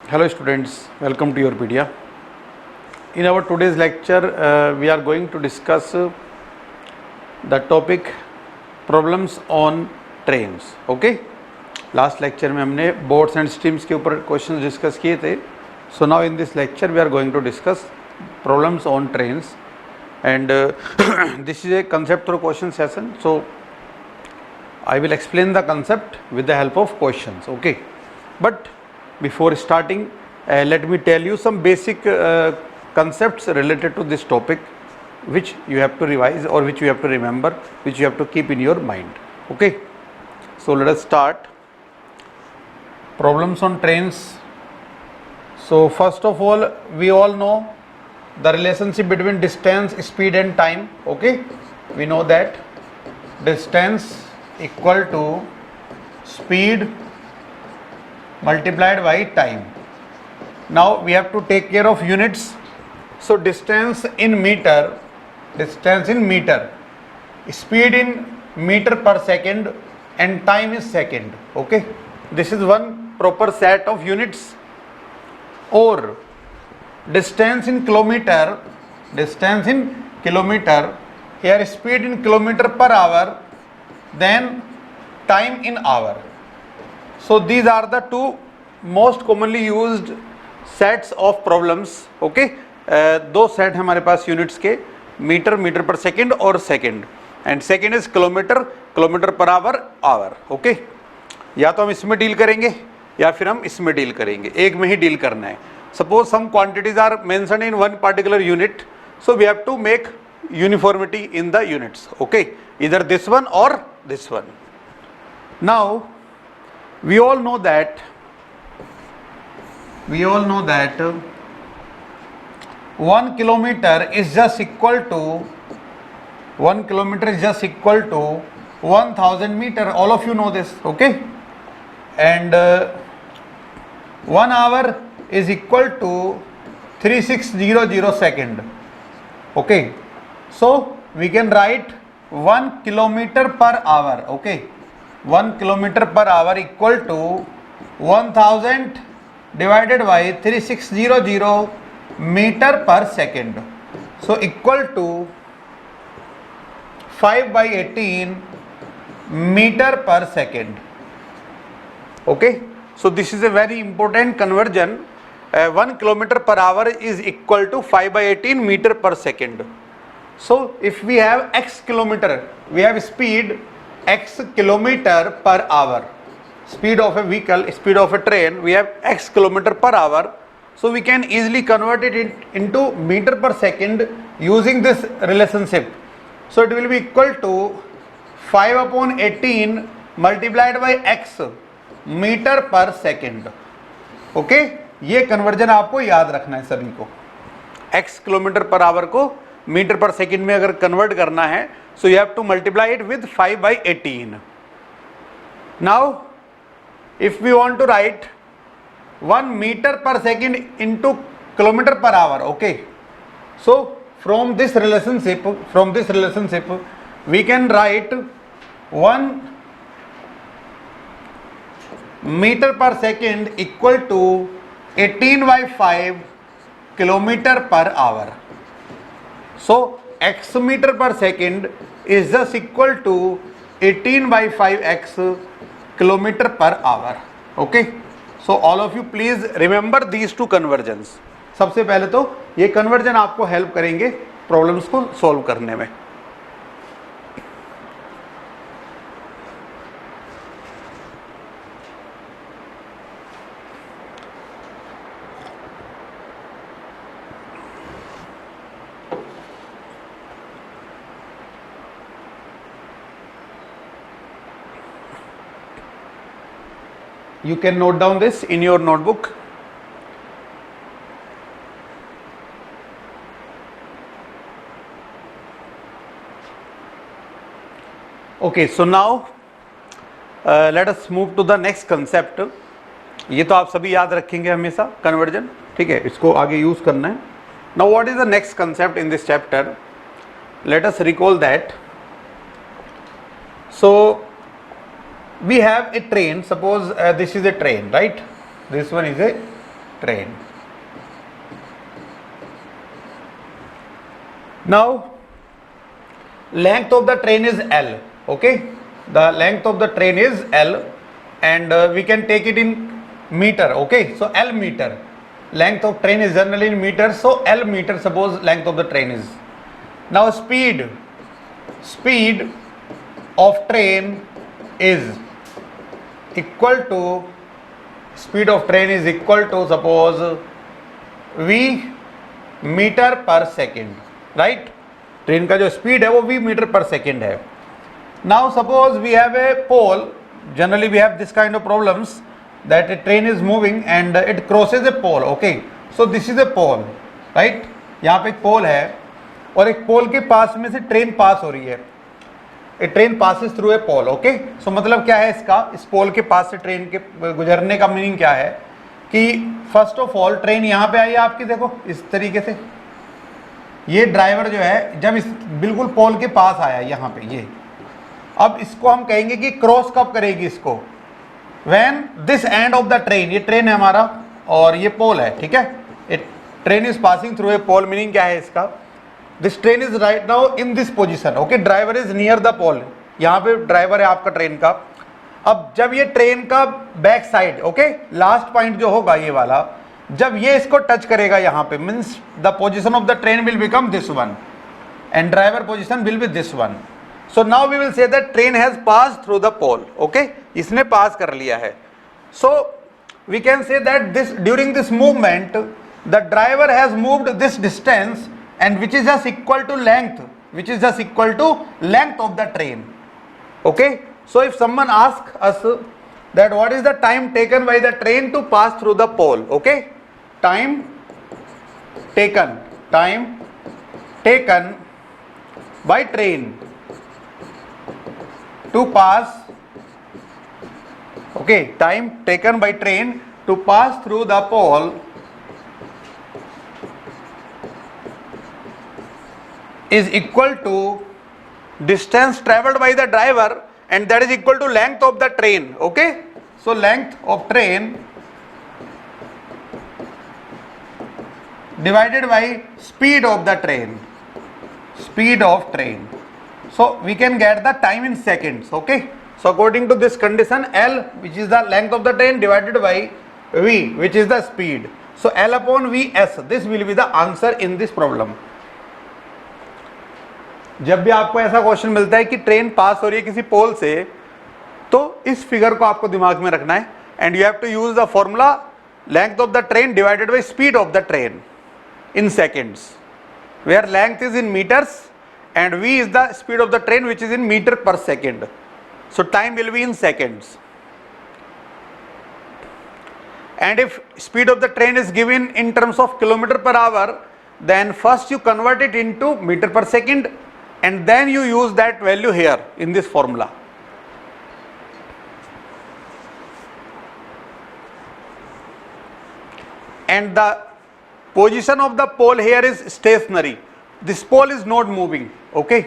Hello students, welcome to Yourpedia. In our today's lecture, we are going to discuss the topic problems on trains. Okay? Last lecture में हमने boats and streams के ऊपर questions discuss किए थे. So now in this lecture we are going to discuss problems on trains, and this is a concept through question session. So I will explain the concept with the help of questions. Okay? But before starting, let me tell you some basic concepts related to this topic, which you have to revise or which you have to remember, which you have to keep in your mind. Okay, so let us start. Problems on trains. So first of all, we all know the relationship between distance, speed and time. Okay, we know that distance equal to speed multiplied by time. Now we have to take care of units. So distance in meter, speed in meter per second, and time is second. Okay, this is one proper set of units. Or distance in kilometer, here speed in kilometer per hour, then time in hour. So these are the two most commonly used sets of problems. Okay, दो set हैं हमारे पास units के, metre पर second और second, and second is kilometre per hour. Okay, या तो हम इसमें डील करेंगे या फिर हम इसमें डील करेंगे, एक में ही डील करना है. Suppose some quantities are mentioned in one particular unit, so we have to make uniformity in the units. Okay, इधर दिस वन और this one. Now we all know that 1 kilometer is just equal to 1000 meter. All of you know this. Okay, and 1 hour is equal to 3600 second. Okay, so we can write 1 kilometer per hour. Okay, 1 kilometer per hour equal to 1000 divided by 3600 meter per second. So equal to 5/18 meter per second. Okay, so this is a very important conversion. 1 kilometer per hour is equal to 5/18 meter per second. So if we have x kilometer, we have speed x kilometer per hour, speed of a vehicle, speed of a train, we have x kilometer per hour. So we can easily convert it into meter per second using this relationship. So it will be equal to 5/18 multiplied by x meter per second. Okay, ये conversion आपको याद रखना है सभी को. x kilometre per our को metre पर second में अगर कन्वर्ट करना है, so you have to multiply it with 5/18. Now if we want to write 1 meter per second into kilometer per hour, okay, so from this relationship we can write 1 meter per second equal to 18/5 kilometer per hour. So x meter per second is just equal to 18/5x kilometer per hour. Okay, so all of you please remember these two conversions. सबसे पहले तो ये conversion आपको help करेंगे problems को solve करने में. You can note down this in your notebook. Okay, so now let us move to the next concept. ये तो आप सभी याद रखेंगे हमेशा कन्वर्जन, ठीक है, इसको आगे यूज करना है. Now what is the next concept in this chapter? Let us recall that. So we have a train. Suppose this is a train, right? This one is a train. Now length of the train is L. Okay, the length of the train is L, and we can take it in meter. Okay, so L meter. Length of train is generally in meters, so L meter suppose length of the train is. Now speed of train is equal to suppose v metre per second, right. Train का जो speed है वो v metre per second है. Now suppose we have a pole, generally we have this kind of problems that a train is moving and it crosses a pole. Okay, so this is a pole, right. यहाँ पे एक पोल है और एक पोल के पास में से ट्रेन पास हो रही है. A train passes through a pole. Okay, so मतलब क्या है इसका, इस पोल के पास से ट्रेन के गुजरने का मीनिंग क्या है कि फर्स्ट ऑफ ऑल ट्रेन यहाँ पे आई है आपकी, देखो इस तरीके से. ये ड्राइवर जो है जब इस बिल्कुल पोल के पास आया यहाँ पे, ये अब इसको हम कहेंगे कि क्रॉस कब करेगी इसको, when this end of the train, ये ट्रेन है हमारा और ये पोल है, ठीक है. A train is passing through a pole, meaning क्या है इसका, this train is right now in this position. Okay, driver is near the pole, यहाँ पे ड्राइवर है आपका ट्रेन का. अब जब ये ट्रेन का back side, okay, last point जो होगा ये वाला, जब ये इसको टच करेगा यहाँ पे, means the position of the train will become this one and driver position will be this one. So now we will say that train has pass through the pole. Okay, इसने pass कर लिया है. So we can say that this during this movement the driver has moved this distance and which is just equal to length of the train. Okay, so if someone asks us that what is the time taken by the train to pass through the pole, okay, time taken by train to pass, okay, time taken by train to pass through the pole is equal to distance traveled by the driver, and that is equal to length of the train. Okay, so length of train divided by speed of the train, so we can get the time in seconds. Okay, so according to this condition, L, which is the length of the train, divided by V, which is the speed, so L upon Vs, this will be the answer in this problem. जब भी आपको ऐसा question मिलता है कि train पास हो रही है किसी पोल से, तो इस फिगर को आपको दिमाग में रखना है, and you have to use the formula length of the train divided by speed of the train in seconds, where length is in metres and v is the speed of the train which is in metre per second. So time will be in seconds, and if speed of the train is given in terms of kilometer per hour, then first you convert it into meter per second and then you use that value here in this formula. And the position of the pole here is stationary, this pole is not moving. Okay,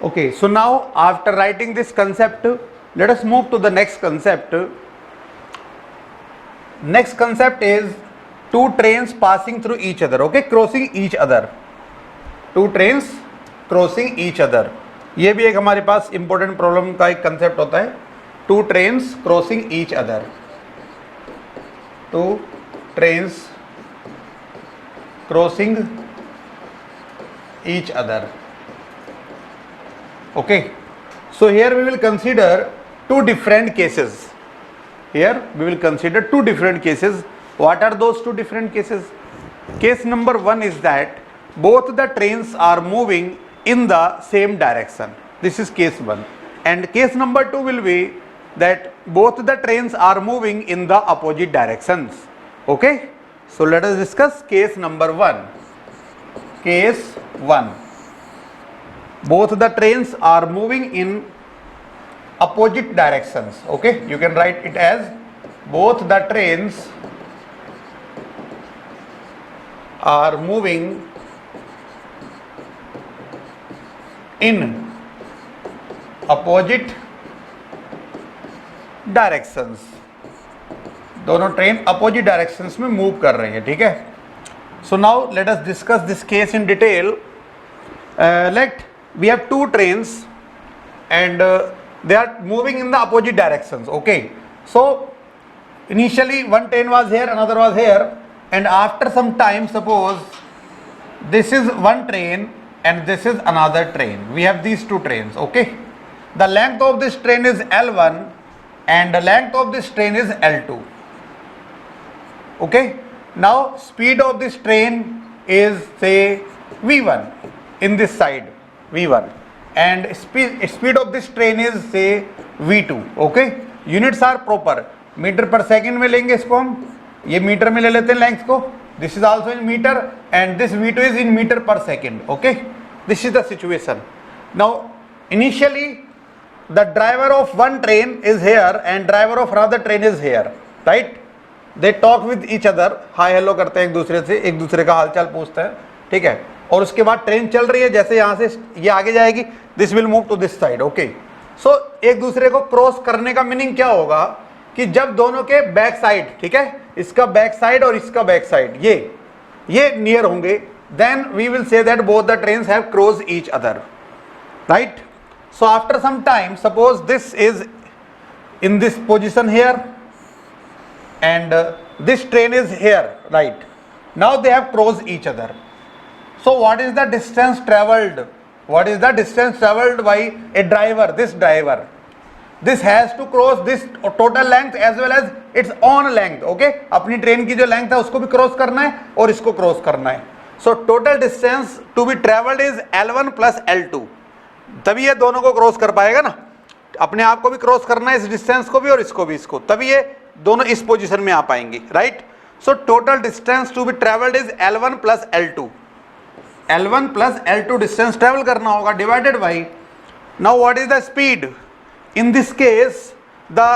okay, so now after writing this concept, let us move to the next concept. Next concept is two trains passing through each other, okay, crossing each other. Two trains crossing each other, ये भी एक हमारे पास important problem का एक concept होता है. Two trains crossing each other, two trains crossing each other. Okay, so here we will consider two different cases. Here we will consider two different cases. What are those two different cases? Case number one is that both the trains are moving in the same direction. This is case 1. And case number 2 will be that both the trains are moving in the opposite directions. Okay, so let us discuss case number 1. Case 1, both the trains are moving in opposite directions. Okay, you can write it as both the trains are moving in opposite directions. दोनों train opposite directions में move कर रही है. ठीक है. So now let us discuss this case in detail. Let we have two trains and they are moving in the opposite directions. Okay, so initially one train was here, another was here, and after some time, suppose this is one train and this is another train. We have these two trains. Okay, the length of this train is L1 and the length of this train is L2. Okay, now speed of this train is say V1 in this side, V1, and speed of this train is say V2. Okay, units are proper. Metre per second में लेंगे इसको हम, ये metre में ले लेते हैं length को. This is also in metre and this V2 is in metre per second. Okay, this is the situation. Now initially the driver of one train is here and driver of another train is here, right? They talk with each other, hi hello करते हैं एक दूसरे से, एक दूसरे का हालचाल पूछते हैं. ठीक है, और उसके बाद ट्रेन चल रही है, जैसे यहाँ से ये आगे जाएगी, this will move to this side. Okay, so एक दूसरे को क्रॉस करने का मीनिंग क्या होगा कि जब दोनों के बैक साइड, ठीक है, इसका बैक साइड और इसका बैक साइड ये नियर होंगे, then we will say that both the trains have cross each other, right? So after some time, suppose this is in this position here and this train is here, right? Now they have crossed each other. So what is the distance traveled? What is the distance traveled by a driver? This driver, this has to cross this total length as well as its own length. Okay, अपनी train की जो length है उसको भी cross करना है और इसको क्रॉस करना है. So total distance to be traveled is L1 plus L2. तभी ये दोनों को क्रॉस कर पाएगा ना, अपने आप को भी क्रॉस करना है, इस डिस्टेंस को भी और इसको भी, इसको, तभी ये दोनों इस पोजीशन में आ पाएंगे, right? So total distance to be travelled is L1 plus L2. L1 plus L2 distance travel करना होगा, divided by, now what is the speed? In this case the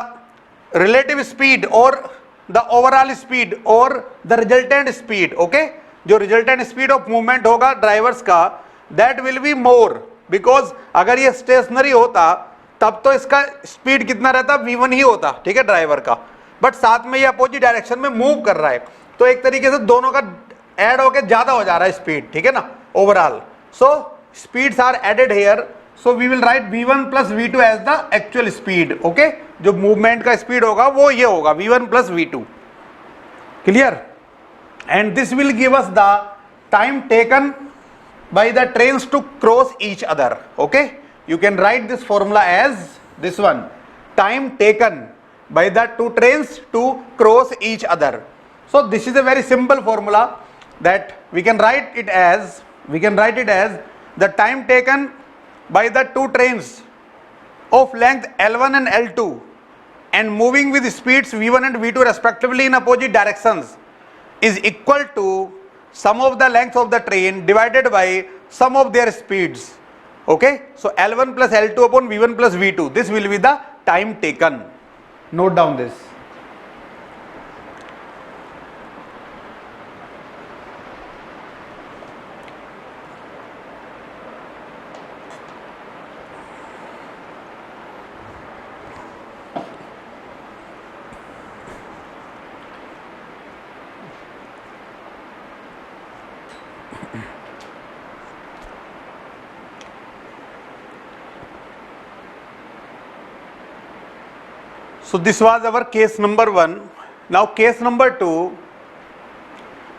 relative speed और द ओवरऑल स्पीड और the resultant speed. Okay, जो resultant speed of movement होगा drivers का, that will be more, because अगर ये stationery होता तब तो इसका स्पीड कितना रहता, V1 ही होता, ठीक है, ड्राइवर का. बट साथ में ये अपोजिट डायरेक्शन में मूव कर रहा है, तो एक तरीके से दोनों का ऐड होकर ज्यादा हो जा रहा है स्पीड, ठीक है ना, overall. So speeds are added here, so we will write V1 plus V2 as the actual speed. Okay, जो मूवमेंट का स्पीड होगा वो ये होगा V1 plus V2. Clear? And this will give us the time taken by the trains to cross each other. Okay, you can write this formula as this one, time taken by the two trains to cross each other. So this is a very simple formula that we can write it as the time taken by the two trains of length L1 and L2 and moving with speeds V1 and V2 respectively in opposite directions is equal to sum of the length of the train divided by sum of their speeds. Okay, so L1 plus L2 upon V1 plus V2, this will be the time taken. Note down this. So this was our case number 1. Now case number 2,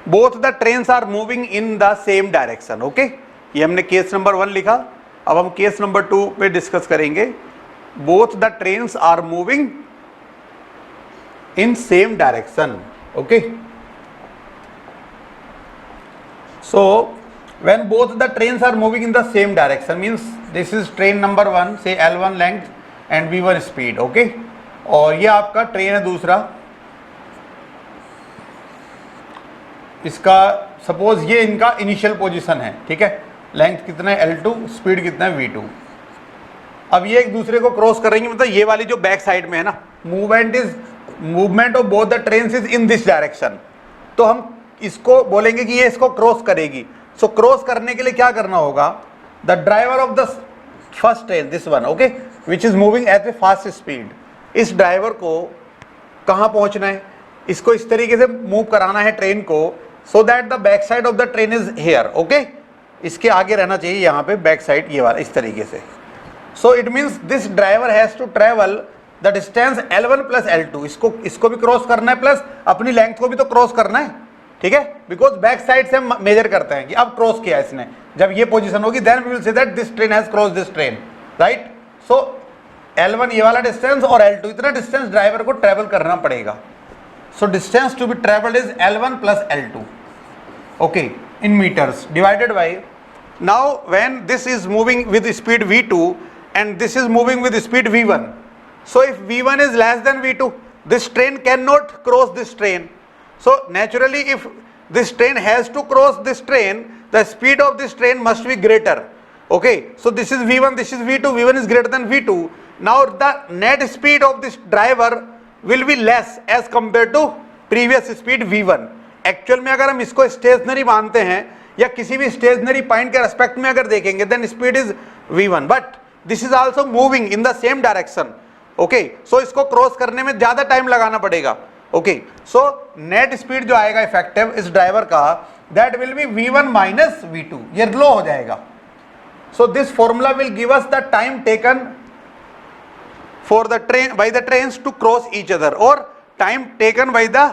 both the trains are moving in the same direction. Okay, ये हमने case number 1 लिखा. अब हम case number 2 पे discuss करेंगे. Both the trains are moving in same direction. Okay, so when both the trains are moving in the same direction, means this is train number 1, say L1 length and V1 speed, okay, और ये आपका train है दूसरा, इसका suppose ये इनका initial position है, ठीक है, लेंथ कितना है L2, स्पीड कितना है V2। अब ये एक दूसरे को क्रॉस करेंगे, मतलब ये वाली जो बैक साइड में है ना, movement of both the trains is in this direction, तो हम इसको बोलेंगे कि ये इसको क्रॉस करेगी। सो क्रॉस करने के लिए क्या करना होगा, the driver of the first train, this one, okay, which is moving at A fast speed, इस ड्राइवर को कहाँ पहुंचना है, इसको इस तरीके से मूव कराना है ट्रेन को, so that the back side of the train is here, okay, इसके आगे रहना चाहिए यहाँ पे बैक साइड, ये वाला इस तरीके से। So it means this driver has to travel the distance L1 plus L2, इसको भी क्रॉस करना है, प्लस अपनी लेंथ को भी तो क्रॉस करना है, ठीक है, बिकॉज बैक साइड से हम मेजर करते हैं कि अब क्रॉस किया इसने, जब ये पोजीशन होगी then we will say that this train has cross this train, right. So L1 ये वाला डिस्टेंस और L2 इतना डिस्टेंस ड्राइवर को ट्रेवल करना पड़ेगा। So distance to be travelled is L1 plus L2, okay, in metres divided by, now when this is moving with speed V2 and this is moving with speed V1, so if V1 is less than V2, this train cannot cross this train, so naturally if this train has to cross this train, the speed of this train must be greater, okay, so this is V1, this is V2, V1 is greater than V2, now the net speed of this driver will be less as compared to previous speed V1। Actual में अगर हम इसको stationery मानते हैं या किसी भी stationery point के रेस्पेक्ट में अगर देखेंगे, then speed is V1, but this is also moving in the same direction, okay, so इसको क्रॉस करने में ज्यादा टाइम लगाना पड़ेगा, ओके, सो नेट स्पीड जो आएगा इफेक्टिव इस ड्राइवर का, that will B V1 minus V2, ये लो हो जाएगा। So this formula will give us the time taken for the train by the trains to cross each other, और time taken by the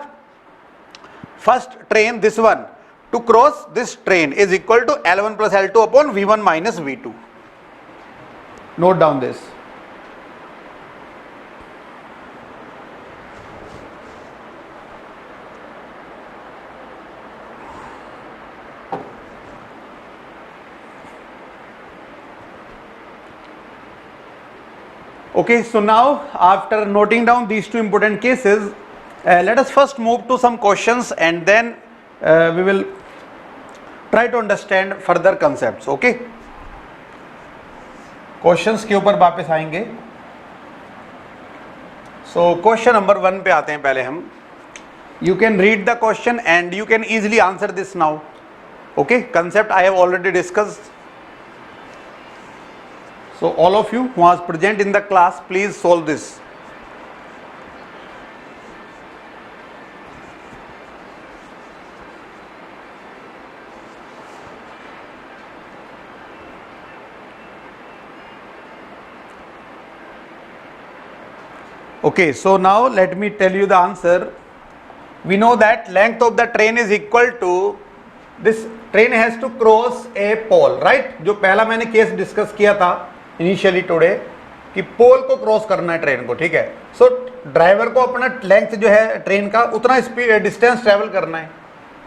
first train, this one, to cross this train is equal to L1 plus L2 upon V1 minus V2। Note down this. Okay, so now after noting down these two important cases, let us first move to some questions and then we will try to understand further concepts, okay? Questions के ऊपर वापस आएंगे। So question number 1 पे आते हैं पहले हम। You can read the question and you can easily answer this now, okay, concept I have already discussed. So all of you who was present in the class, please solve this. Okay, so now let me tell you the answer. We know that length of the train is equal to, this train has to cross a pole, right? जो पहला मैंने case discuss किया था initially today कि पोल को cross करना है train को, ठीक है। सो ड्राइवर को अपना लेंथ जो है ट्रेन का उतना स्पीड डिस्टेंस ट्रेवल करना है।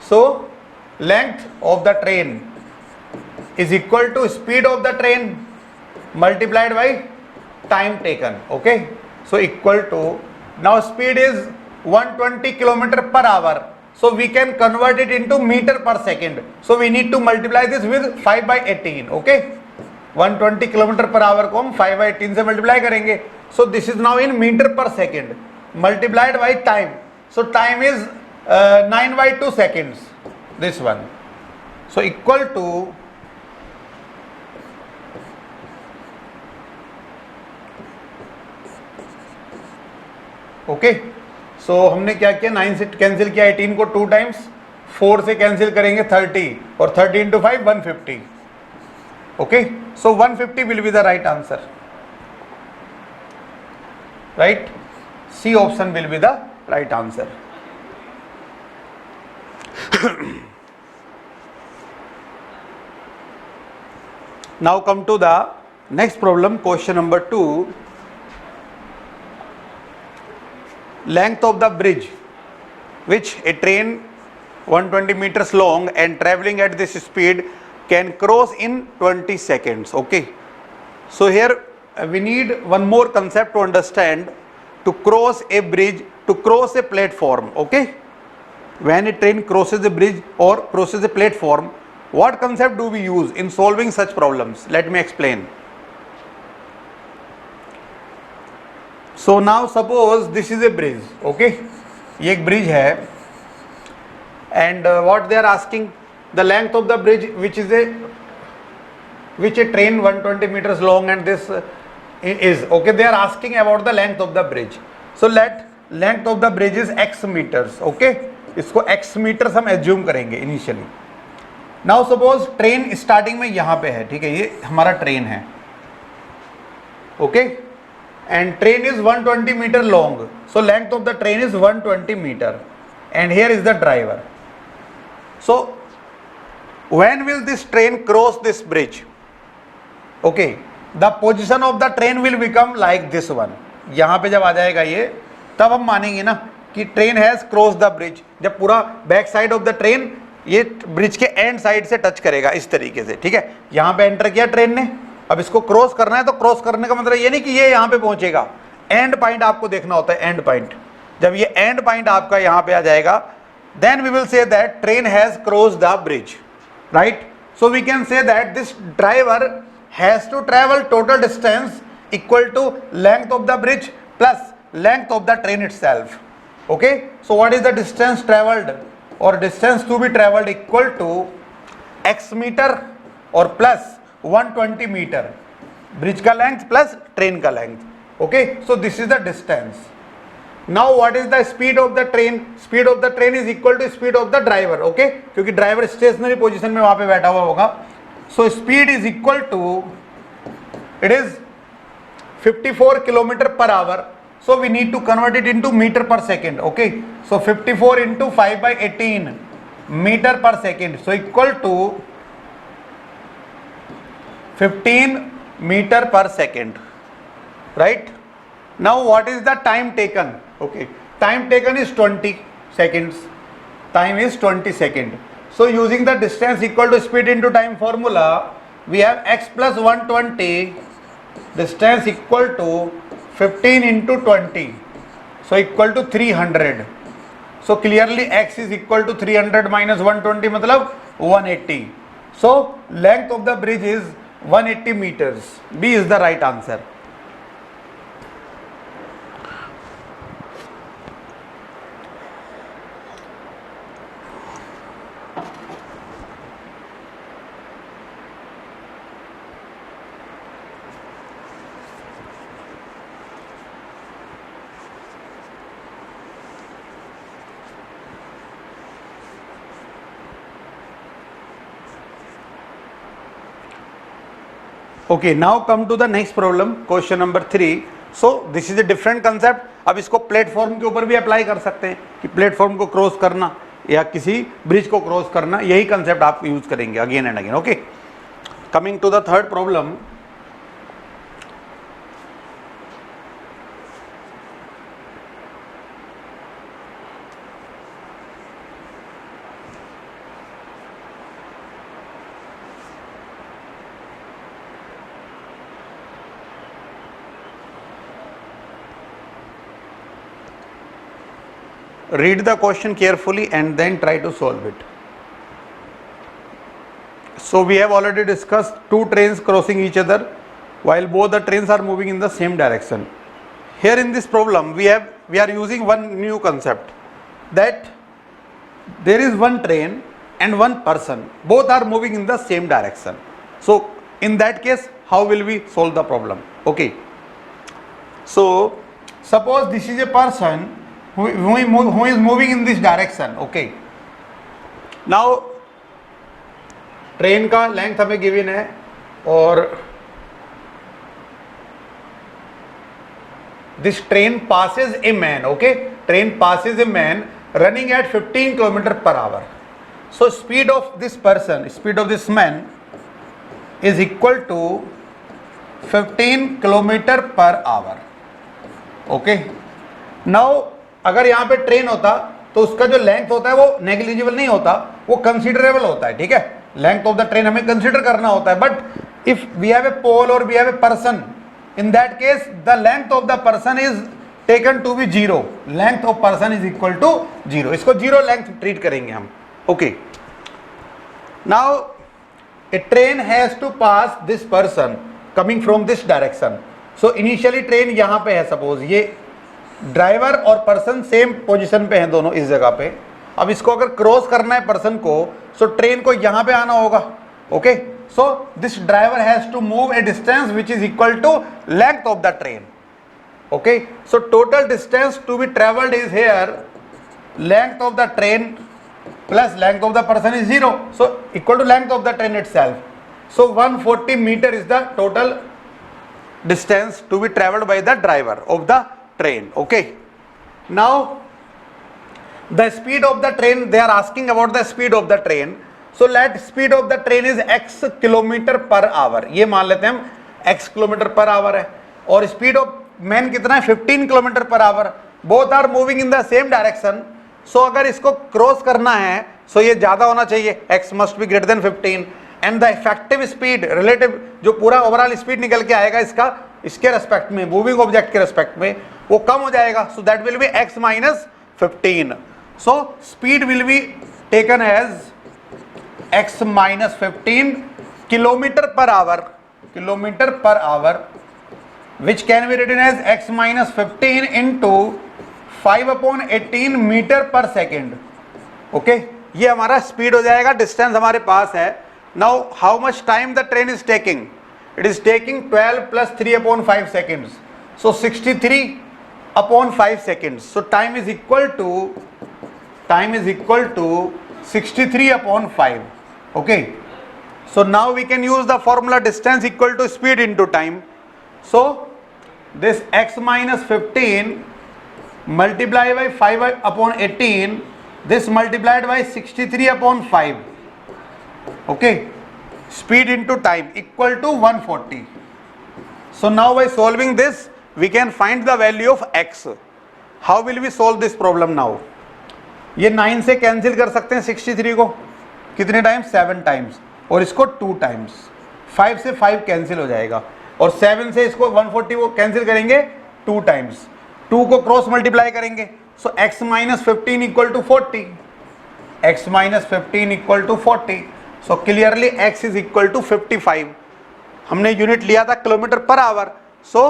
So length of the train is equal to speed of the train multiplied by time taken, okay. So equal to, now speed is 120 km per hour, so we can convert it into meter per second, so we need to multiply this with 5 by 18, okay। 120 km per hour को हम 5 by 18 से multiply करेंगे, so this is now in meter per second multiplied by time, so time is 9 by 2 seconds, this one, so equal to okay. So हमने क्या किया, 9 से cancel किया 18 को 2 टाइम्स, 4 से कैंसिल करेंगे 30, और 30 into 5 150, okay. So 150 will be the right answer, right, C option will be the right answer. Now come to the next problem, question number 2। Length of the bridge which a train 120 meters long and traveling at this speed can cross in 20 seconds. Okay, so here we need one more concept to understand. To cross a bridge, to cross a platform. Okay, when a train crosses a bridge or crosses a platform, what concept do we use in solving such problems? Let me explain. So now suppose this is a bridge. Okay, ये एक bridge है, and what they are asking, the length of the bridge, which a train 120 meters long, and this is okay. They are asking about the length of the bridge. So let length of the bridge is x meters. Okay, इसको x meters हम assume करेंगे initially. Now suppose train starting में यहाँ पे है, ठीक है, ये हमारा ट्रेन है. Okay, and train is 120 metre long, so length of the train is 120 metre, and here is the driver. So when will this train cross this bridge? Okay, the position of the train will become like this one. यहाँ पे जब आ जाएगा ये, तब हम मानेंगे ना कि train has cross the bridge. जब पूरा back side of the train ये ब्रिज के एंड साइड से टच करेगा इस तरीके से, ठीक है. यहाँ पे एंटर किया ट्रेन ने, अब इसको क्रॉस करना है, तो क्रॉस करने का मतलब ये नहीं कि ये यहाँ पे पहुंचेगा. एंड पॉइंट आपको देखना होता है, एंड पॉइंट. जब ये एंड पॉइंट आपका यहाँ पे आ जाएगा, then we will say that train has cross the bridge, right. So we can say that this driver has to travel total distance equal to length of the bridge plus length of the train itself. Okay, so what is the distance travelled, और distance to be travelled equal to x metre और plus 120 metre, bridge का length plus train का length. Okay, so this is the distance. Now what is the speed of the train? Speed of the train is equal to speed of the driver. Okay, क्योंकि driver stationary position में वहां पे बैठा हुआ होगा. So speed is equal to, it is 54 kilometre per hour. So we need to convert it into meter per second. Okay, so 54 into 5/18 meter per second, so equal to 15 meter per second, right? Now what is the time taken? Okay, time taken is 20 seconds. Time is 20 seconds. So using the distance equal to speed into time formula, we have x plus 120, distance equal to 15 into 20, so equal to 300. So clearly x is equal to 300 minus 120 मतलब 180. So length of the bridge is 180 meters. B is the right answer. Okay, now come to the next problem, question number 3. So this is a different concept. अब इसको platform के ऊपर भी apply कर सकते हैं कि प्लेटफॉर्म को क्रॉस करना या किसी ब्रिज को क्रॉस करना, यही कंसेप्ट आप यूज करेंगे again and again. Okay, coming to the third problem. Read the question carefully and then try to solve it. So we have already discussed two trains crossing each other while both the trains are moving in the same direction. Here in this problem we are using one new concept, that there is one train and one person, both are moving in the same direction. So in that case how will we solve the problem? Okay, so suppose this is a person who is moving in this direction. Okay, now train का length हमें given है और this train passes a man. Okay, train passes a man running at 15 kilometre per hour. So speed of this person, speed of this man is equal to 15 kilometre per hour. Okay, now अगर यहाँ पे train होता तो उसका जो length होता है वो नेग्लिजिबल नहीं होता, वो कंसिडरेबल होता है. ठीक है, लेंथ ऑफ द ट्रेन हमें कंसिडर करना होता है, but if we have a pole और we have a person, in that case the length of the person is taken to be zero, length of person is equal to zero, इसको zero length treat करेंगे हम. Okay, now a train has to pass this person coming from this direction. So initially train यहां पे है, suppose ये driver और person same position पे हैं दोनों इस जगह पे. अब इसको अगर क्रॉस करना है पर्सन को, सो ट्रेन को यहां पे आना होगा. Okay, so this driver has to move a distance which is equal to length of the train. Okay, so total distance to be travelled is here length of the train plus length of the person is zero, so equal to length of the train itself. So 140 metre is the total distance to be traveled by the driver of the train. Okay, now the speed of the train, they are asking about the speed of the train. So let speed of the train is x kilometre per hour, ये मान लेते हैं हम x kilometre per our है, और speed of man कितना है 15 kilometre per hour. Both are moving in the same direction. So अगर इसको क्रॉस करना है, सो ये ज्यादा होना चाहिए, x must be greater than 15, and the effective speed relative, जो पूरा ओवरऑल स्पीड निकल के आएगा इसका, इसके रेस्पेक्ट में, मूविंग ऑब्जेक्ट के रेस्पेक्ट में, वो कम हो जाएगा. So that will be x minus 15. So speed will be taken as x minus 15 kilometre per hour, kilometre per hour, which can be written as x minus 15 into 5/18 metre per second. Okay, ये हमारा speed हो जाएगा, distance हमारे पास है. Now how much time the train is taking? It is taking 12 plus 3/5 seconds. So 63/5 seconds. So time is equal to 63/5. Okay. So now we can use the formula distance equal to speed into time. So this x minus 15 multiplied by 5/18, this multiplied by 63/5. Okay, speed into time equal to 140. So now by solving this we can find the value of x. How will we solve this problem now? ये 9 से cancel कर सकते हैं 63 को, कितने times, 7 times, और इसको 2 times. 5 से 5 कैंसिल हो जाएगा, और 7 से इसको 140 को कैंसिल करेंगे 2 टाइम्स, 2 को क्रॉस मल्टीप्लाई करेंगे. So x minus 15 equal to 40, x minus 15 equal to 40. So clearly x is equal to 55. हमने यूनिट लिया था kilometre per hour. So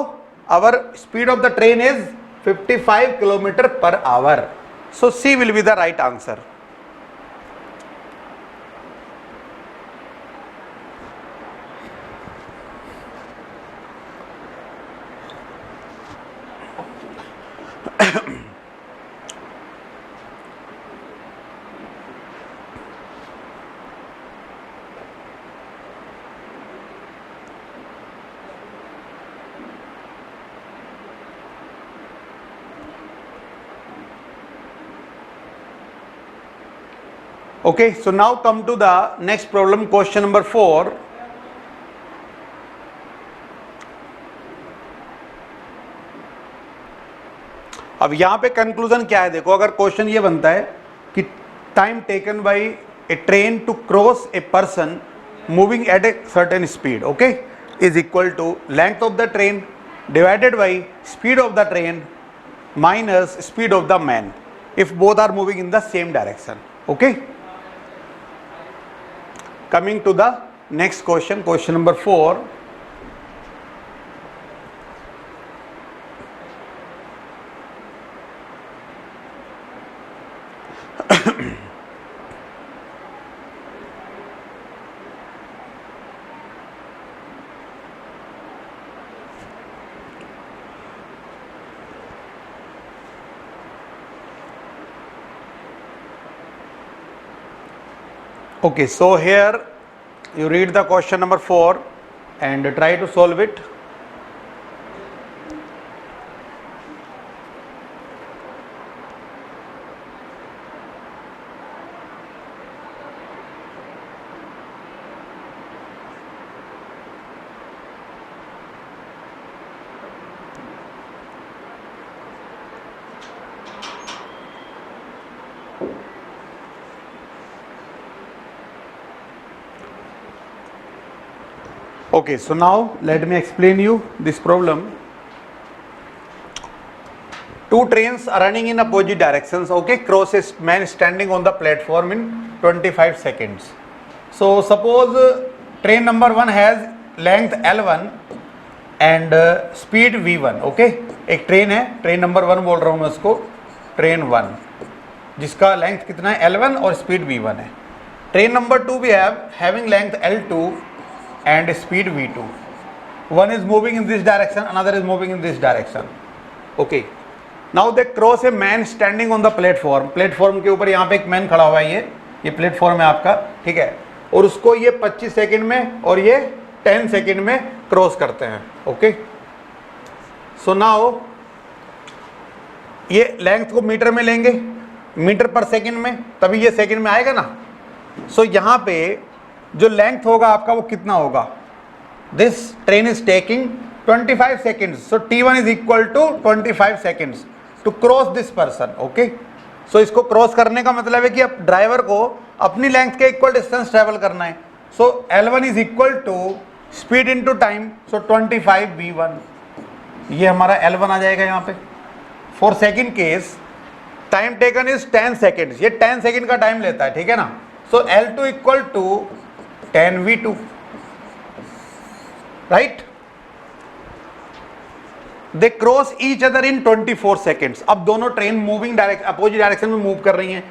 our speed of the train is 55 kilometre per hour. So C will be the right answer. Okay, so now come to the next problem, question number 4. अब यहां पे conclusion क्या है, देखो अगर question ये बनता है कि time taken by a train to cross a person moving at a certain speed, okay, is equal to length of the train divided by speed of the train minus speed of the man if both are moving in the same direction. Okay, coming to the next question, question number 4. Okay, so here you read the question number 4 and try to solve it. Okay, so now let me explain you this problem. Two trains are running in opposite directions. Okay, cross a man standing on the platform in 25 seconds. So suppose train number 1 has length L1 and speed V1. Okay, एक train है, train number 1 बोल रहा हूँ मैं उसको, train 1 जिसका length कितना है L1 और स्पीड V1 है. Train number 2 we have having length L2 and speed V2. One is moving in this direction, another is moving in this direction. Okay. Now they cross a man standing on the platform. Platform के ऊपर यहाँ पे एक man खड़ा हुआ है, ये platform है आपका, ठीक है, और उसको ये 25 सेकंड में और ये 10 सेकंड में क्रॉस करते हैं. ओके, सो नाउ ये लेंथ को मीटर में लेंगे, मीटर पर सेकंड में, तभी ये सेकंड में आएगा ना. सो यहाँ पे जो लेंथ होगा आपका वो कितना होगा. This train is taking 25 seconds, so T1 is equal to 25 seconds to cross this person. Okay, so इसको क्रॉस करने का मतलब है कि अब ड्राइवर को अपनी लेंथ के इक्वल डिस्टेंस ट्रेवल करना है. So L1 is equal to speed into time, so 25 V1, ये हमारा L1 आ जाएगा यहाँ पे. For second case time taken is 10 seconds, ये 10 सेकेंड का टाइम लेता है, ठीक है ना. So L2 equal to 10 V2, right. They cross each other in 24 seconds. अब दोनों train moving direction, opposite direction में मूव कर रही हैं.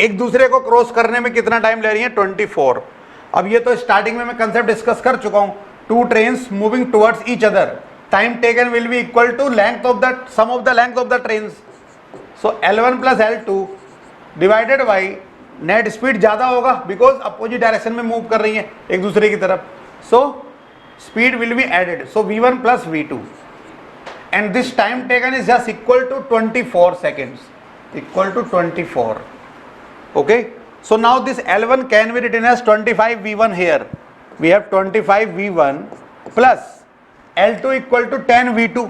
एक दूसरे को क्रॉस करने में कितना टाइम ले रही हैं, 24. अब ये तो स्टार्टिंग में मैं कंसेप्ट डिस्कस कर चुका हूं. Two trains moving towards each other, time taken will be equal to length of the sum of the length of the trains. So L1 plus L2 divided by net speed ज्यादा होगा because opposite direction में move कर रही है एक दूसरे की तरफ. So speed will be added, so V1 plus V2, and this time taken is just equal to 24 seconds, equal to 24. Okay, so now this L1 can be written as 25 V1 here. We have 25 V1 plus L2 equal to 10 V2,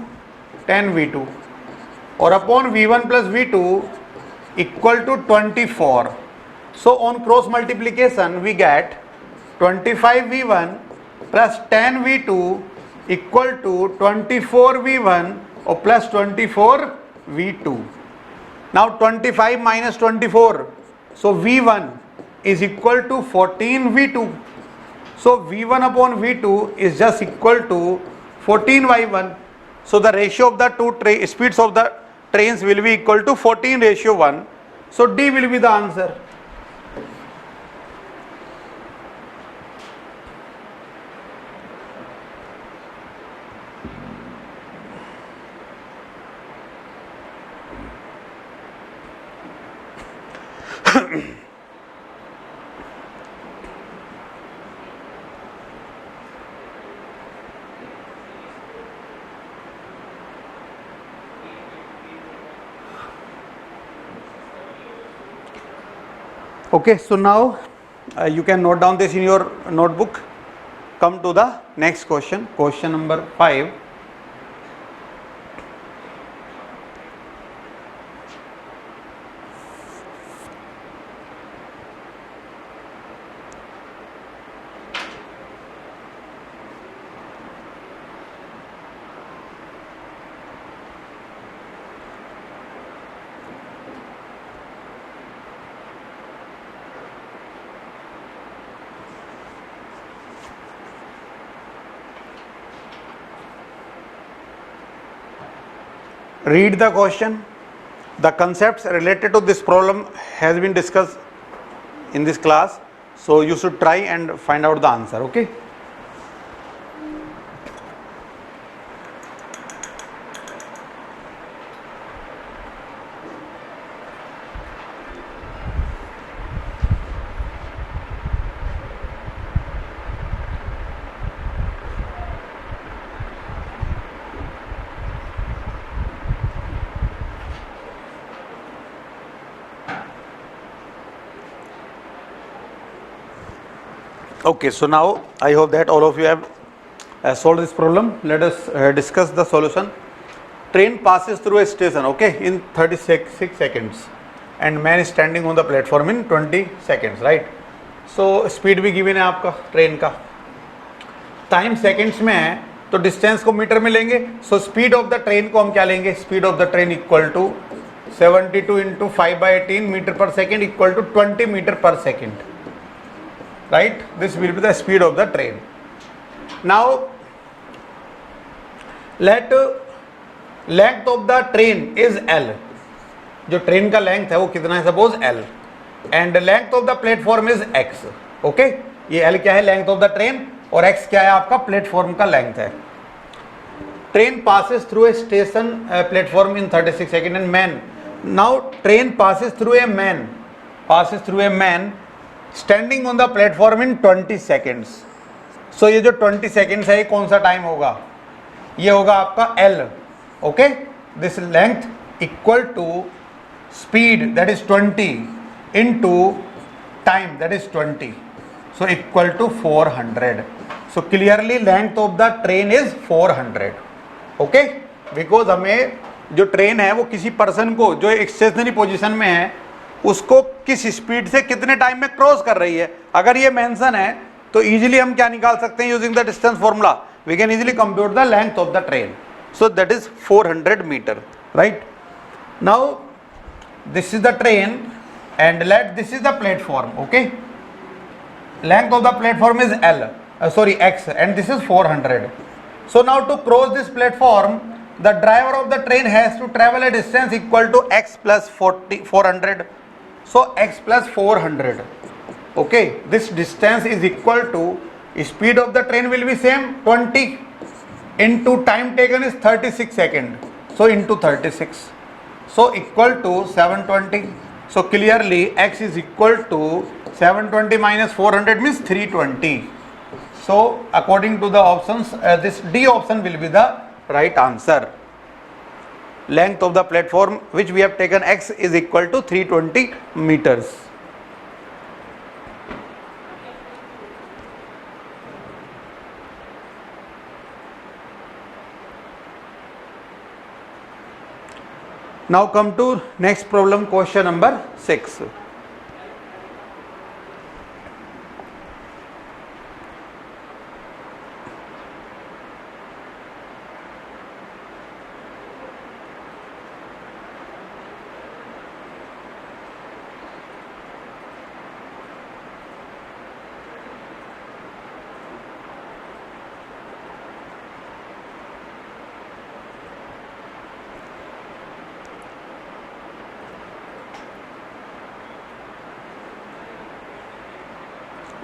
10 V2, or upon V1 plus V2 equal to 24. So on cross multiplication we get 25 V1 plus 10 V2 equal to 24 V1 or plus 24 V2. Now 25 minus 24, so V1 is equal to 14 V2. So V1 upon V2 is just equal to 14 by 1. So the ratio of the two speeds of the trains will be equal to 14:1. So D will be the answer. Okay, so now you can note down this in your notebook. Come to the next question, question number 5. Read the question. The concepts related to this problem has been discussed in this class, so you should try and find out the answer. Okay. Okay, so now I hope that all of you have solved this problem. Let us discuss the solution. Train passes through a station, okay, in 36 seconds, and man is standing on the platform in 20 seconds, right? So speed भी given है आपका train का. Time seconds में है तो distance को metre में लेंगे। So speed of the train को हम क्या लेंगे, speed of the train equal to 72 into 5/18 metre per second equal to 20 metre per second, right. This will be the speed of the train. Now let length of the train is L, जो train का length है वो कितना है, suppose L, and length of the platform is x. Okay, ये L क्या है, length of the train, और एक्स क्या है, आपका प्लेटफॉर्म का लेंथ है। Train passes through a station platform in 36 second and man, now train passes through a man standing on the platform in 20 seconds. So ये जो 20 सेकेंड्स है ये कौन सा टाइम होगा, ये होगा आपका L. Okay, this length equal to speed that is 20 into time that is 20, so equal to 400. So clearly length of the train is 400. okay, because हमें जो ट्रेन है वो किसी पर्सन को जो स्टेशनरी पोजीशन में है उसको किस स्पीड से कितने टाइम में क्रॉस कर रही है, अगर ये मेंशन है तो इजीली हम क्या निकाल सकते हैं, using the distance formula we can easily compute the length of the train. So that is 400 metre, right. Now this is the train and let this is the platform. okay, length of the platform is L, X, and this is 400. So now to cross this platform the driver of the train has to travel a distance equal to x plus 400. So x plus 400. okay, this distance is equal to speed of the train will be same 20 into time taken is 36 second, so into 36, so equal to 720. So clearly x is equal to 720 minus 400 means 320. So according to the options, this D option will be the right answer. Length of the platform which we have taken x is equal to 320 meters. Now come to next problem, question number 6.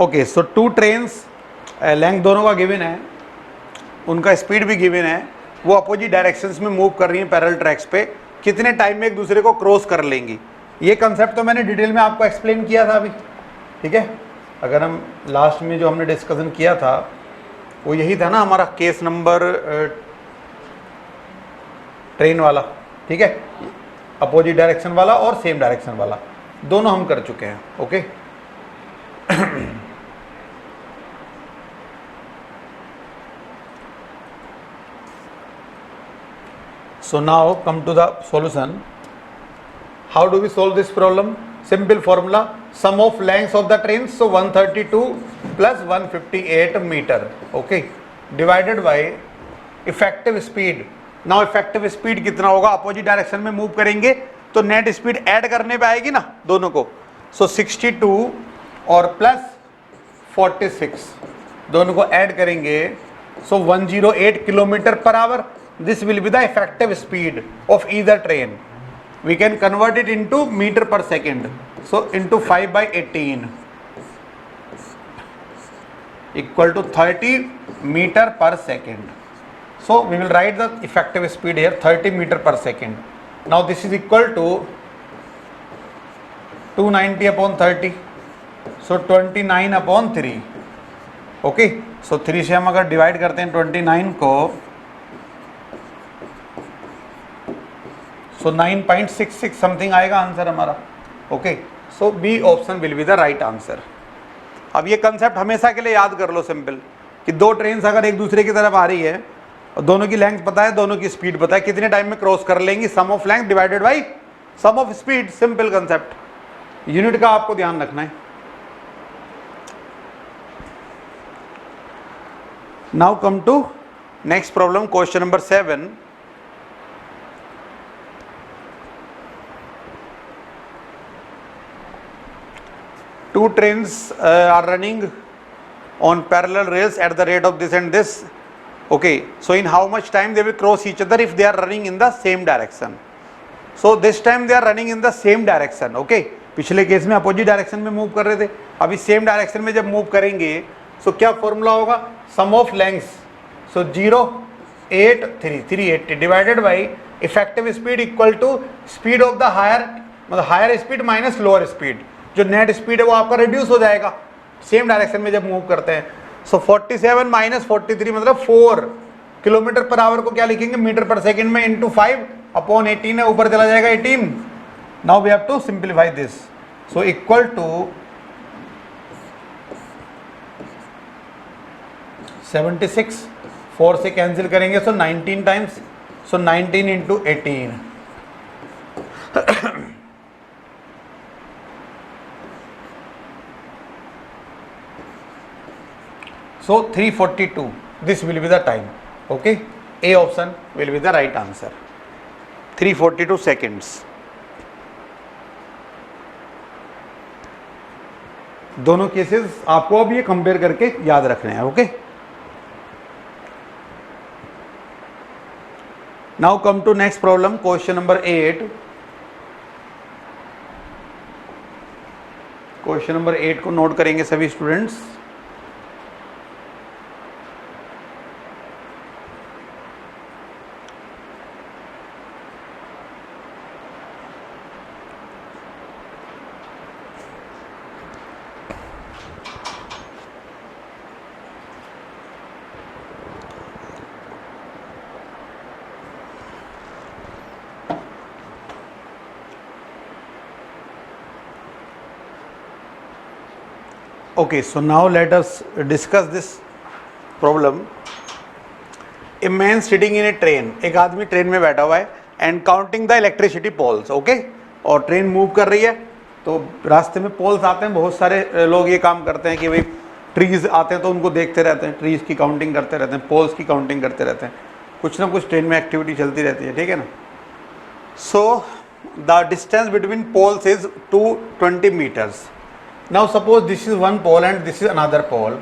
Okay, so two trains, length दोनों का given है, उनका speed भी given है, वो opposite directions में move कर रही हैं पैरेलल ट्रैक्स पे, कितने टाइम में एक दूसरे को क्रॉस कर लेंगी। ये कंसेप्ट तो मैंने डिटेल में आपको एक्सप्लेन किया था अभी, ठीक है। अगर हम लास्ट में जो हमने डिस्कशन किया था वो यही था ना हमारा केस नंबर ट्रेन वाला, ठीक है, अपोजिट डायरेक्शन वाला और सेम डायरेक्शन वाला, दोनों हम कर चुके हैं। Okay So now come to the solution. How do we solve this problem? Simple formula, sum of lengths of the trains, so 132 plus 158 meter, okay, divided by effective speed. Now effective speed कितना होगा, opposite direction में move करेंगे तो net speed add करने पे आएगी ना दोनों को, so 62 और प्लस 46 दोनों को ऐड करेंगे, so 108 kilometre per our. This will be the effective speed of either train. We can convert it into meter per second. So into 5/18 equal to 30 meter per second. So we will write the effective speed here 30 meter per second. Now this is equal to 290 upon 30. So 29 upon 3. Okay. So 3 से हम अगर divide करते हैं 29 को, so 9.66 something आएगा answer हमारा. Okay, so B option will be the right answer. अब ये कंसेप्ट हमेशा के लिए याद कर लो सिंपल, कि दो ट्रेन्स अगर एक दूसरे की तरफ आ रही है और दोनों की लेंथ पता है, दोनों की स्पीड पता है, कितने टाइम में क्रॉस कर लेंगी, sum of length divided by sum of speed. Simple concept, unit का आपको ध्यान रखना है. Now come to next problem, question number 7. Two trains are running on parallel rails at the rate of this and this. Okay, so in how much time they will cross each other if they are running in the same direction? So this time they are running in the same direction. Okay, पिछले case में opposite direction में move कर रहे थे, अभी same direction में जब move करेंगे सो क्या फॉर्मूला होगा? Sum of lengths. So 0 8 3 380 divided by effective speed equal to speed of the higher, मतलब higher speed minus lower speed. जो नेट स्पीड है वो आपका रिड्यूस हो जाएगा सेम डायरेक्शन में जब मूव करते हैं. सो 47 माइनस 43 मतलब 4 किलोमीटर पर आवर को क्या लिखेंगे? मीटर पर सेकेंड में इंटू 5 अपॉन 18 है, ऊपर चला जाएगा 18. Now we have to simplify this. So equal to 76, 4 से कैंसिल करेंगे so 19 times. So 19 into 18. So 342, this will be the time. Okay, A option will be the right answer. 342 seconds. दोनों cases आपको अब ये कंपेयर करके याद रखने हैं. ओके, now come to next problem, question number 8. Question number 8 को नोट करेंगे सभी students. Okay, so now let us discuss this problem. A man sitting in a train, एक आदमी ट्रेन में बैठा हुआ है and counting the electricity poles. Okay, और ट्रेन मूव कर रही है तो रास्ते में पोल्स आते हैं. बहुत सारे लोग ये काम करते हैं कि भाई ट्रीज आते हैं तो उनको देखते रहते हैं, ट्रीज की काउंटिंग करते रहते हैं, पोल्स की काउंटिंग करते रहते हैं. कुछ ना कुछ ट्रेन में एक्टिविटी चलती रहती है, ठीक है ना. So the distance between poles is 220 meters. Now suppose this is one pole and this is another pole.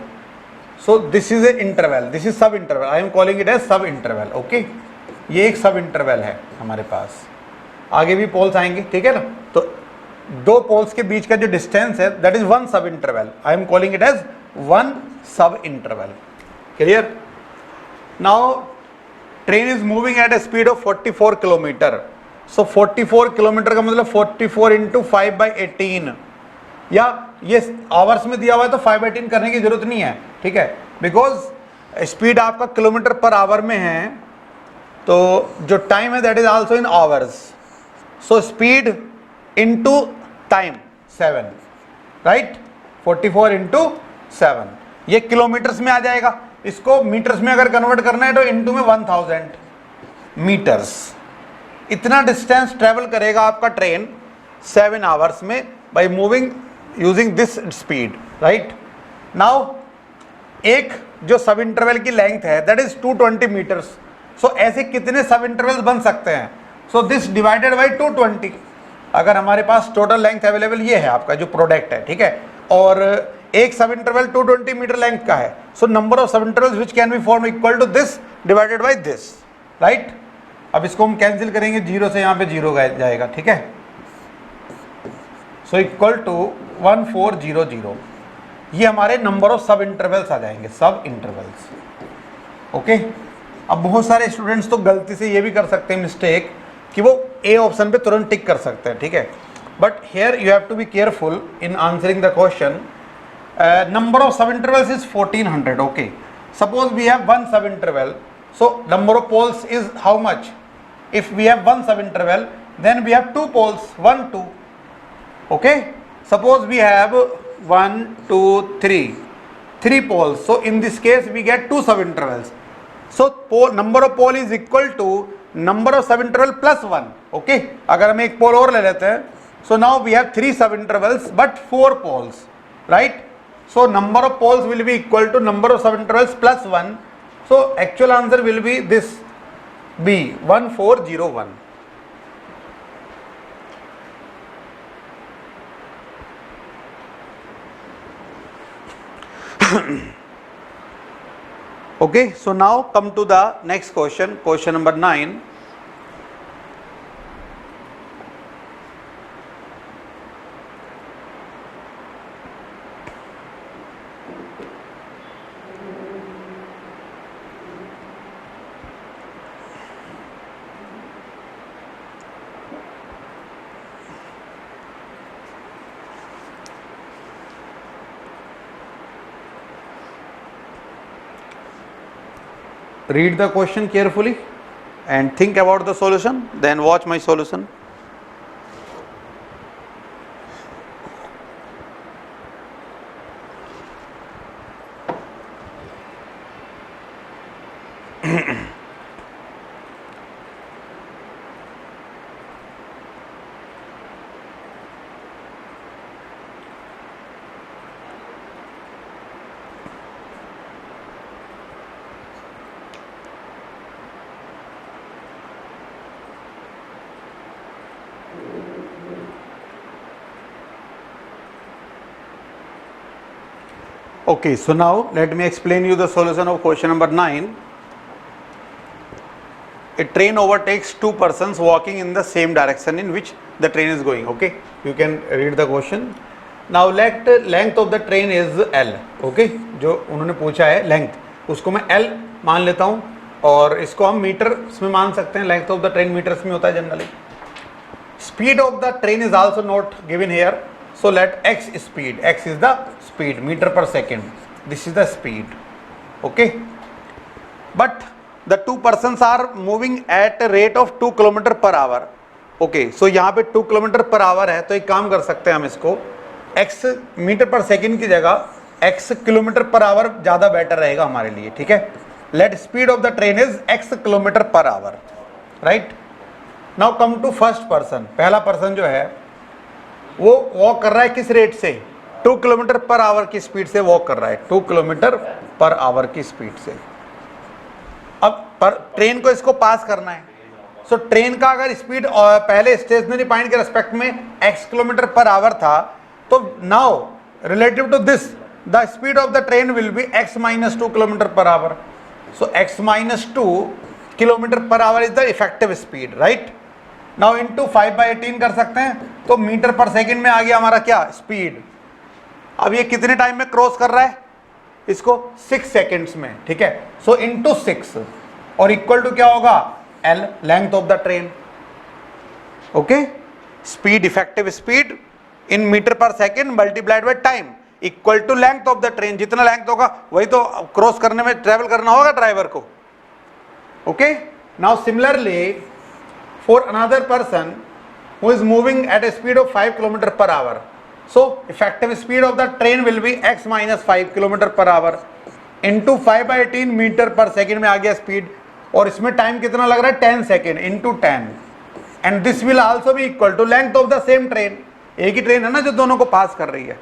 So this is a interval, this is sub interval. I am calling it as sub interval. Okay, ये एक सब interval है हमारे पास. आगे भी poles आएंगे, ठीक है ना. तो दो पोल्स के बीच का जो डिस्टेंस है that is one sub interval. I am calling it as one sub interval. Clear? Now train is moving at a speed of 44 kilometre. So 44 kilometre का मतलब 44 इंटू 5/18, या ये आवर्स में दिया हुआ है तो 5/18 करने की जरूरत नहीं है, ठीक है, बिकॉज स्पीड आपका किलोमीटर पर आवर में है. तो जो टाइम है that is also in hours. So speed into time 7, right. 44 into 7 ये किलोमीटर्स में आ जाएगा. इसको मीटर्स में अगर कन्वर्ट करना है तो इंटू में 1000 मीटर्स. इतना डिस्टेंस ट्रेवल करेगा आपका ट्रेन 7 आवर्स में by moving using this speed, right. Now एक जो सब इंटरवल की लेंथ है दैट इज 220 मीटर्स. सो ऐसे कितने सब इंटरवल्स बन सकते हैं? So this divided by 220. अगर हमारे पास टोटल लेंथ अवेलेबल ये है आपका जो प्रोडक्ट है, ठीक है, और एक सब इंटरवल 220 मीटर लेंथ का है. So number of sub intervals which can be form equal to this divided by this, right. अब इसको हम कैंसिल करेंगे, 0 से यहाँ पे 0 जाएगा, ठीक है. So equal to 1400. ये हमारे नंबर ऑफ सब इंटरवल्स आ जाएंगे, सब इंटरवल्स. ओके. अब बहुत सारे स्टूडेंट्स तो गलती से ये भी कर सकते हैं मिस्टेक कि वो ए ऑप्शन पे तुरंत टिक कर सकते हैं, ठीक है. But here you have to be careful in answering the question. Number of sub intervals is 1400. Okay, suppose we have one sub interval. So number of poles is how much? If we have one sub interval then we have two poles, 1 2. Okay, suppose we have 1 2 3 poles. So in this case we get two sub intervals. So number of pole is equal to number of sub interval plus 1. Okay, अगर हम एक पोल और ले लेते हैं, so now we have 3 sub intervals but 4 poles, right. So number of poles will be equal to number of sub intervals plus 1. So actual answer will be this B 1401. Okay, so now come to the next question, question number 9. Read the question carefully and think about the solution, then watch my solution. Okay, so now let me explain you the solution of question number 9. A train overtakes two persons walking in the same direction in which the train is going. Okay, you can read the question. Now let length of the train is L. Okay, जो उन्होंने पूछा है length, उसको मैं L मान लेता हूँ और इसको हम मीटर्स में मान सकते हैं. length of the train metres में होता है generally. Speed of the train is also not given here. So let x speed, x is the speed, meter per second. This is the speed. Okay. But the two persons are moving at a rate of 2 km per hour. Okay. So यहाँ पे 2 km per hour है, तो एक काम कर सकते हैं हम इसको x मीटर पर सेकेंड की जगह x किलोमीटर पर आवर ज़्यादा बेटर रहेगा हमारे लिए. ठीक है. Let speed of the train is x kilometre per our. Right. Now come to first person. पहला पर्सन जो है वो वॉक कर रहा है किस रेट से? 2 किलोमीटर पर आवर की स्पीड से वॉक कर रहा है. 2 किलोमीटर पर आवर की स्पीड से. अब पर ट्रेन को इसको पास करना है. सो ट्रेन का अगर स्पीड पहले स्टेशनरी पॉइंट के रेस्पेक्ट में x किलोमीटर पर आवर था, तो now relative to this the speed of the train will be x minus 2 kilometre per hour. So x minus 2 kilometre per hour is the effective speed. Right. Now into 5/18 कर सकते हैं, तो metre per second में आ गया हमारा क्या? Speed. अब ये कितने टाइम में क्रॉस कर रहा है इसको? 6 सेकेंड्स में. ठीक है. सो इंटू 6 और इक्वल टू क्या होगा? L, length of the train. Okay. Speed, effective speed in metre per second multiplied by time equal to length of the train. जितना लेंथ होगा वही तो क्रॉस करने में ट्रेवल करना होगा ड्राइवर को. Okay. Now similarly for another person who is moving at a speed of 5 km per hour. So effective speed of the train will be x minus 5 km per hour into 5/18 metre per second में आ गया speed. और इसमें time कितना लग रहा है? 10 second into 10. And this will also be equal to length of the same train. एक ही ट्रेन है ना जो दोनों को पास कर रही है.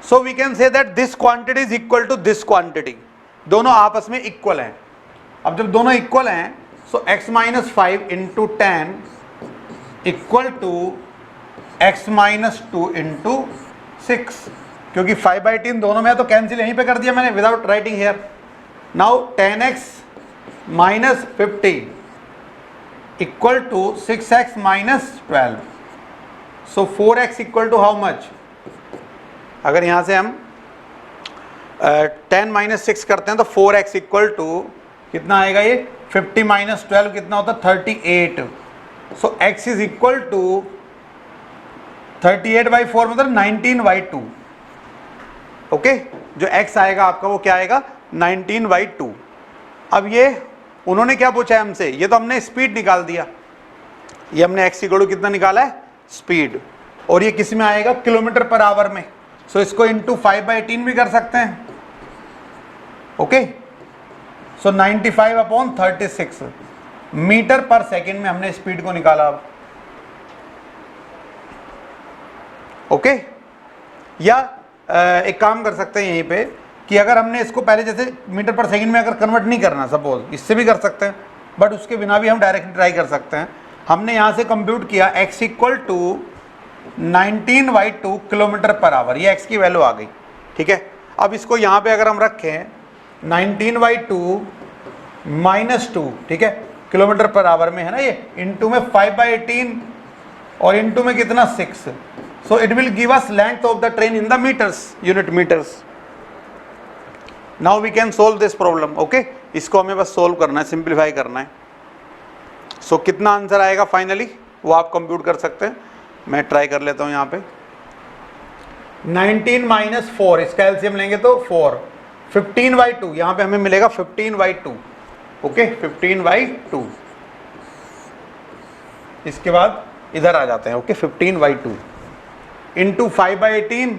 So we can say that this quantity is equal to this quantity. दोनों आपस में इक्वल हैं. अब जब दोनों इक्वल हैं, so x minus 5 into 10 equal to x minus 2 into 6. क्योंकि 5/18 दोनों में है तो कैंसिल यहीं पे कर दिया मैंने without writing here. Now 10x minus 50 equal to 6x minus 12. so 4x equal to how much? अगर यहाँ से हम 10 minus 6 करते हैं तो 4x equal to कितना आएगा? ये 50 माइनस 12 कितना होता? 38. सो x इज इक्वल टू 38/4 मतलब 19/2. ओके. जो x आएगा आपका वो क्या आएगा? 19/2. अब ये उन्होंने क्या पूछा है हमसे? ये तो हमने स्पीड निकाल दिया. ये हमने x इक्वल टू कितना निकाला है? स्पीड. और ये किस में आएगा? किलोमीटर पर आवर में. सो इसको इंटू 5/18 भी कर सकते हैं. ओके. सो 95/36 मीटर पर सेकेंड में हमने स्पीड को निकाला. अब ओके. या एक काम कर सकते हैं यहीं पे कि अगर हमने इसको पहले जैसे मीटर पर सेकंड में अगर कन्वर्ट नहीं करना, सपोज इससे भी कर सकते हैं, बट उसके बिना भी हम डायरेक्टली ट्राई कर सकते हैं। हमने यहाँ से कंप्यूट किया x equal to 19/2 kilometre per hour, ये x की वैल्यू आ गई, ठीक है। अब इसको यहाँ पे अगर हम रखें 19/2 -2, ठीक है, किलोमीटर पर आवर में है ना ये, इनटू में 5/18 और इनटू में कितना 6, so it will give us length of the train in the metres, unit metres. Now we can solve this problem, okay. इसको हमें बस सोल्व करना है, सिंप्लीफाई करना है। सो कितना आंसर आएगा फाइनली वो आप कंप्यूट कर सकते हैं। मैं ट्राई कर लेता हूं यहाँ पे 19 माइनस 4, इसका एलसीएम लेंगे तो 4, 15/2, यहाँ पे हमें मिलेगा 15/2, ओके, 15/2। इसके बाद इधर आ जाते हैं, ओके, 15/2 इंटू 5/18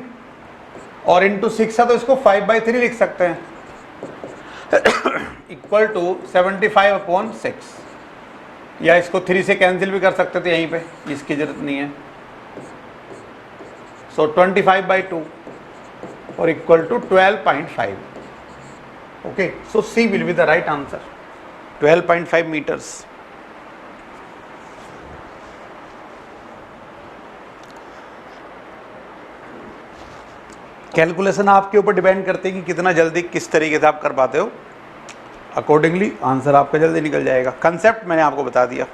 और इंटू 6 है तो इसको 5/3 लिख सकते हैं, इक्वल टू 75/6, या इसको 3 से कैंसिल भी कर सकते थे यहीं पे, इसकी जरूरत नहीं है। सो 25/2 और equal to 12.5, okay. So C will be the right answer, 12.5 metres. Calculation आपके ऊपर डिपेंड करती है कि कितना जल्दी किस तरीके से आप कर पाते हो, अकॉर्डिंगली आंसर आपका जल्दी निकल जाएगा। कंसेप्ट मैंने आपको बता दिया।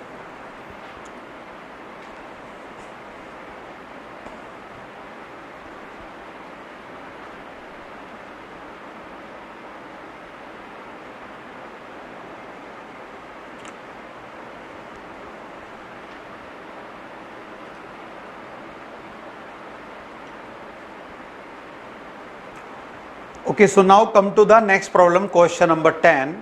Okay, so now come to the next problem, question number 10.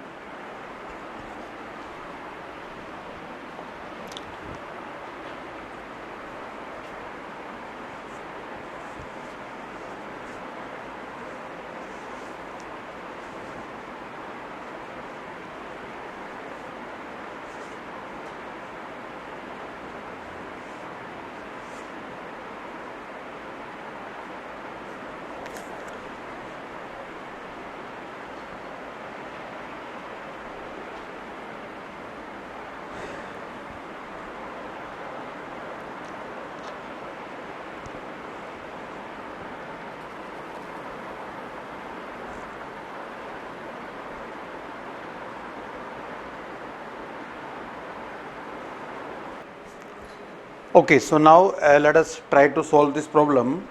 Okay, so now let us try to solve this problem.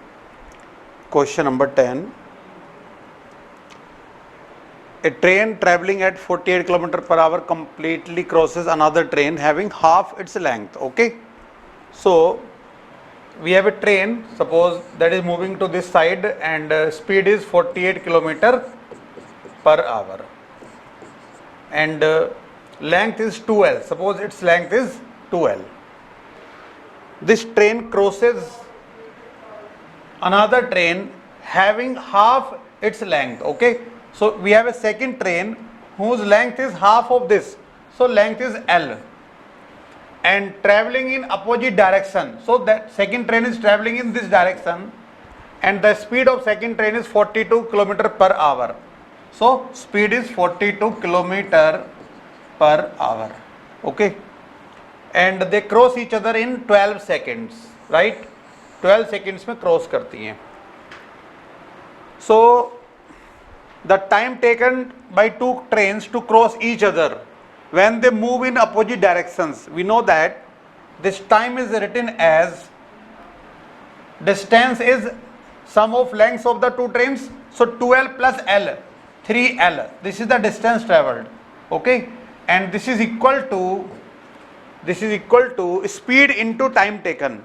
Question number 10. A train traveling at 48 km per hour completely crosses another train having half its length. Okay, so we have a train, suppose, that is moving to this side and speed is 48 km per hour and length is 2L. Suppose its length is 2L. This train crosses another train having half its length. Okay, so we have a second train whose length is half of this, so length is L, and traveling in opposite direction. So that second train is traveling in this direction and the speed of second train is 42 km per hour. So speed is 42 km per hour. Okay, and they cross each other in 12 seconds, right? 12 seconds में cross करती हैं. So the time taken by two trains to cross each other when they move in opposite directions, we know that this time is written as distance is sum of lengths of the two trains, so 2L plus L, 3L, this is the distance traveled. Okay, and this is equal to speed into time taken.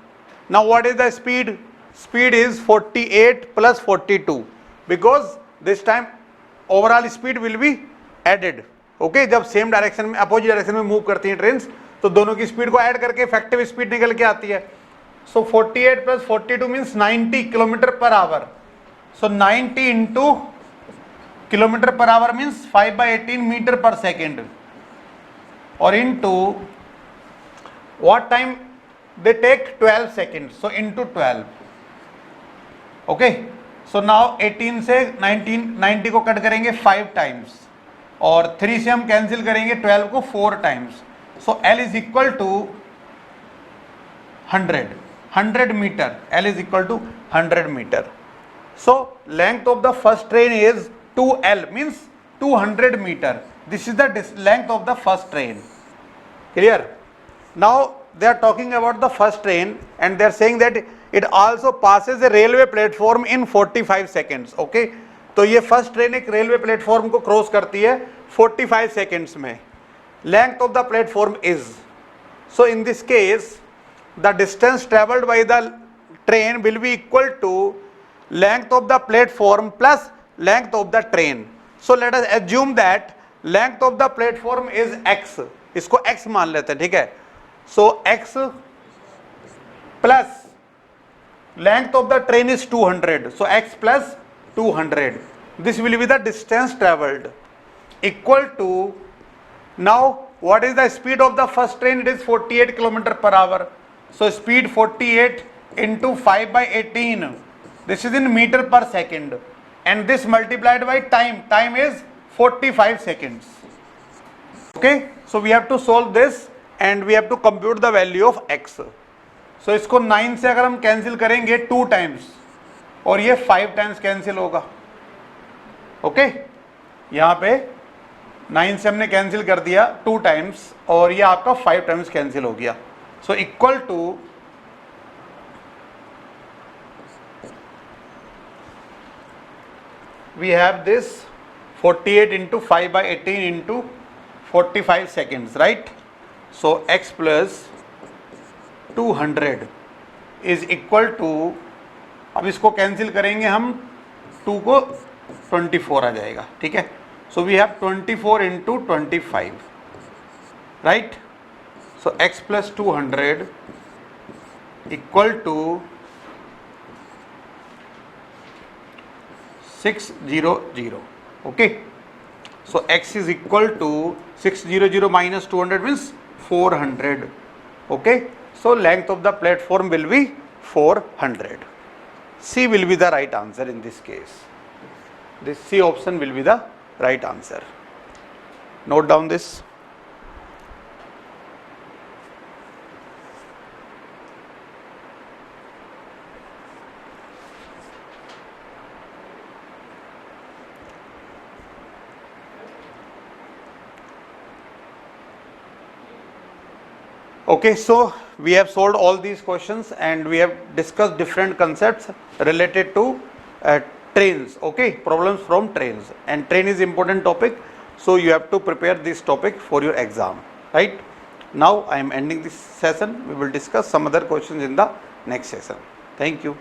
Now what is the speed? Speed is 48 plus 42, because this time overall speed will be added. Okay, जब same direction में opposite direction में move करती हैं trains तो दोनों की speed को add करके इफेक्टिव स्पीड निकल के आती है. So 48 plus 42 means 90 kilometre per hour. So 90 into kilometre per hour means 5/18 metre per second, और into what time they take 12 seconds, so into 12. Okay, so now 18 से 90 को कट करेंगे 5 टाइम्स और 3 से हम कैंसिल करेंगे 12 को 4 times. So L is equal to 100 metre. L is equal to 100 metre. So length of the first train is 2L, means 200 meter. This is the length of the first train. Clear? Now they are talking about the first train and they are saying that it also passes a railway platform in 45 seconds. Okay? तो ये first train एक railway platform को cross करती है 45 seconds में. Length of the platform is, so in this case the distance travelled by the train will be equal to length of the platform plus length of the train. So let us assume that length of the platform is x. इसको x मान लेते हैं, ठीक है. So x plus length of the train is 200. So x plus 200. This will be the distance traveled equal to, now what is the speed of the first train? It is 48 km per hour. So speed 48 into 5 by 18. This is in meter per second and this multiplied by time. Time is 45 seconds. Okay, so we have to solve this and we have to compute the value of x. So इसको 9 से अगर हम cancel करेंगे 2 times और ये 5 times cancel होगा. Okay, यहाँ पे 9 से हमने कैंसिल कर दिया 2 टाइम्स और ये आपका 5 टाइम्स कैंसिल हो गया. So equal to we have this 48 into 5 by 18 into 45 seconds, right? So x plus 200 is equal to, अब इसको कैंसिल करेंगे हम 2 को 24 आ जाएगा, ठीक है. So we have 24 into 25, right? So x plus 200 equal to 600. Okay, so x is equal to 600 minus 200 means 400. Okay, so length of the platform will be 400. C will be the right answer in this case. This C option will be the right answer. Note down this. Okay, so we have solved all these questions and we have discussed different concepts related to trains. Okay, problems from trains, and train is important topic, so you have to prepare this topic for your exam, right? Now I am ending this session. We will discuss some other questions in the next session. Thank you.